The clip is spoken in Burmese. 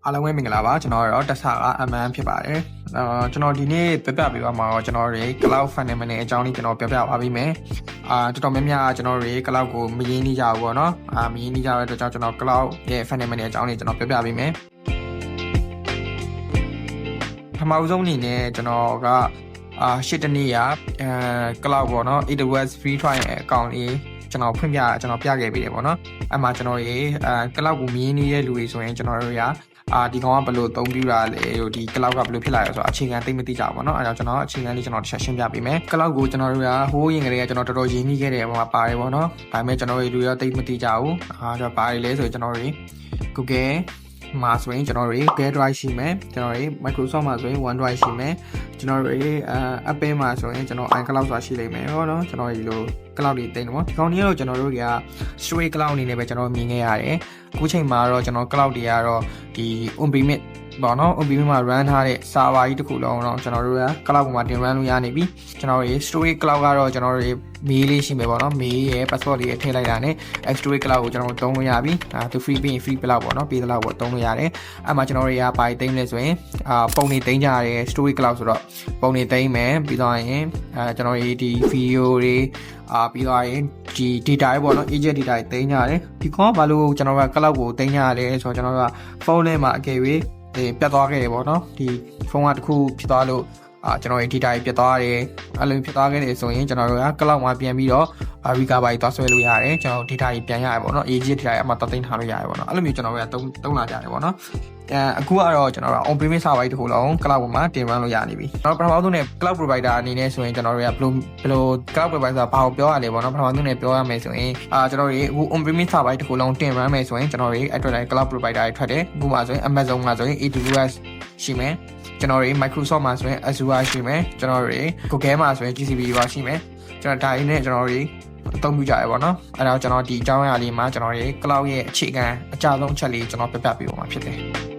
အားလုံးပဲမင်္ဂလာပါကျွန်တော်တော့တက်ဆာကအမှန်ဖြစ်ပါတယ်ကျွန်တော်ဒီနေ့ပြပြပေးပါမှာတော့ကျွန်တော်တွေ cloud fundamental အကြောင်းလေးကျွန်တော်ပြပြပါပေးမယ်တော်တော်များများကျွန်တော်တွေ cloud ကိုမရင်းနှီးကြဘူးပေါ့နော်မရင်းနှီးကြတဲ့အတွက်ကြောင့်ကျွန်တော် cloud ရဲ့ fundamental အကြောင်းလေးကျွန်တော်ပြပြပေးမယ်ပထမဆုံးအနေနဲ့ကျွန်တော်ကရှစ်တနေ့cloud ပေါ့နော် AWS free trial account လေးကျွန်တော်ပြခဲ့ပေးတယ်ပေါ့နော်အဲ့မှာကျွန်တော်ရေcloud ကိုမရင်းနှီးတဲ့လူတွေဆိုရင်ကျွန်တော်တို့ရဒီကောင်ကဘယ်လိုအသုံးပြုတာလဲဒီ cloud ကဘယ်လိုဖြစ်လာလဲဆိုတော့အခြေခံသိမသိကြဘူးပေါ့နော်အဲဒါကျွန်တော်အခြေခံလေးကျွန်တော်တစ်ချက်ရှင်းပြပေးမယ် cloud ကိုကျွန်တော်တို့ကဟိုးရင်ကလေးကကျွန်တော်တော်တော်ရင်းနှီးခဲ့တယ်ပေါ့ပါတယ်ပေါ့နော်ဒါပေမဲ့ကျွန်တော်တို့လူရောသိမသိကြဘူးကျွန်တော်ပါတယ်လဲဆိုရင်ကျွန်တော်တို့ Google မှာဆိုရင်ကျွန်တော်တို့ Google Drive ရှိမယ်ကျွန်တော်တို့ Microsoft မှာဆိုရင် OneDrive ရှိမယ်ကျွန်တော်တို့ Apple မှာဆိုရင်ကျွန်တော် iCloud ဆိုတာရှိလိမ့်မယ်ဟုတ်နော်ကျွန်တော်ဒီလို cloud တွေတင်တယ်ပေါ့ဒီကောင်ကြီးကတော့ကျွန်တော်တို့က straight cloud အနေနဲ့ပဲကျွန်တော်မြင်ခဲ့ရတယ်အခုချိန်မှာတော့ကျွန်တော် cloud တွေကတော့ဒီ on-premise ပေါ့နော် on-premise မှာ run ထားတဲ့ server ကြီးတစ်ခုလုံးတော့ကျွန်တော်တို့က cloud ပေါ်မှာတင် run လို့ရနေပြီကျွန်တော်တို့ storage cloud ကတော့ကျွန်တော်တို့ mail လေးရှိမယ်ပေါ့နော် mail ရဲ့ password လေးထည့်လိုက်တာနဲ့ storage cloud ကိုကျွန်တော်တို့သုံးလို့ရပြီသူ free ပြီးရင် free ပြလောက်ပေါ့နော်ပေးသလောက်ပေါ့သုံးလို့ရတယ်အဲ့မှာကျွန်တော်တို့ရပါသိမ်းလဲဆိုရင်ပုံနေသိမ်းကြရတယ် storage cloud ဆိုတော့ပုံနေသိမ်းမယ်ပြီးတော့ရင်ကျွန်တော်ဒီ video တွေပြီးတော့ရင်ဒီ data တွေပေါ့နော် agent data တွေသိမ်းကြရတယ်ဒီကောဘာလို့ကျွန်တော်က cloud ကိုသိမ်းကြရတယ်ဆိုတော့ကျွန်တော်ကဖုန်းထဲမှာအကယ်၍ပြတ်သွားခဲ့တယ်ပေါ့နော်ဒီဖုန်းကတစ်ခုဖြစ်သွားလို့ကျွန်တော်ရဲ့ data တွေပြတ်သွားတယ်အဲ့လိုဖြစ်သွားခဲ့တယ်ဆိုရင်ကျွန်တော်တို့က cloud မှာပြန်ပြီးတော့ recovery သွားဆွဲလို့ရတယ်ကျွန်တော် data တွေပြန်ရတယ်ပေါ့နော် agent data တွေအမှတော့သိမ်းထားလို့ရတယ်ပေါ့နော်အဲ့လိုမျိုးကျွန်တော်တို့ကသုံးလာကြတယ်ပေါ့နော်အခုကတော့ကျွန်တော်တို့ on-premise server တစ်ခုလုံး cloud ပေါ်မှာတင် run လို့ရနေပြီကျွန်တော်ပထမဆုံးနဲ့ cloud provider အနေနဲ့ဆိုရင်ကျွန်တော်တို့ကဘယ်လို cloud provider ဘာကိုပြောရလဲပေါ့နော်ပထမဆုံးနဲ့ပြောရမယ်ဆိုရင်ကျွန်တော်တို့အခု on-premise server တစ်ခုလုံးတင် run မယ်ဆိုရင်ကျွန်တော်တို့အတွက်တိုင်း cloud provider တွေထွက်တယ်အခုမှဆိုရင် Amazon မှာဆိုရင် AWS ရှိမယ်ကျွန်တော်တို့ Microsoft မှာဆိုရင် Azure ရှိမယ်ကျွန်တော်တို့ Google မှာဆိုရင် GCP ပါရှိမယ်ကျွန်တော်ဒါရင်းနဲ့ကျွန်တော်တို့အသုံးပြုကြရပါတော့အဲ့တော့ကျွန်တော်ဒီအကြောင်းအရာလေးမှာကျွန်တော်ရဲ့ cloud ရဲ့အခြေခံအကြဆုံးအချက်လေးကျွန်တော်ပြပြပေးပါမှာဖြစ်တယ်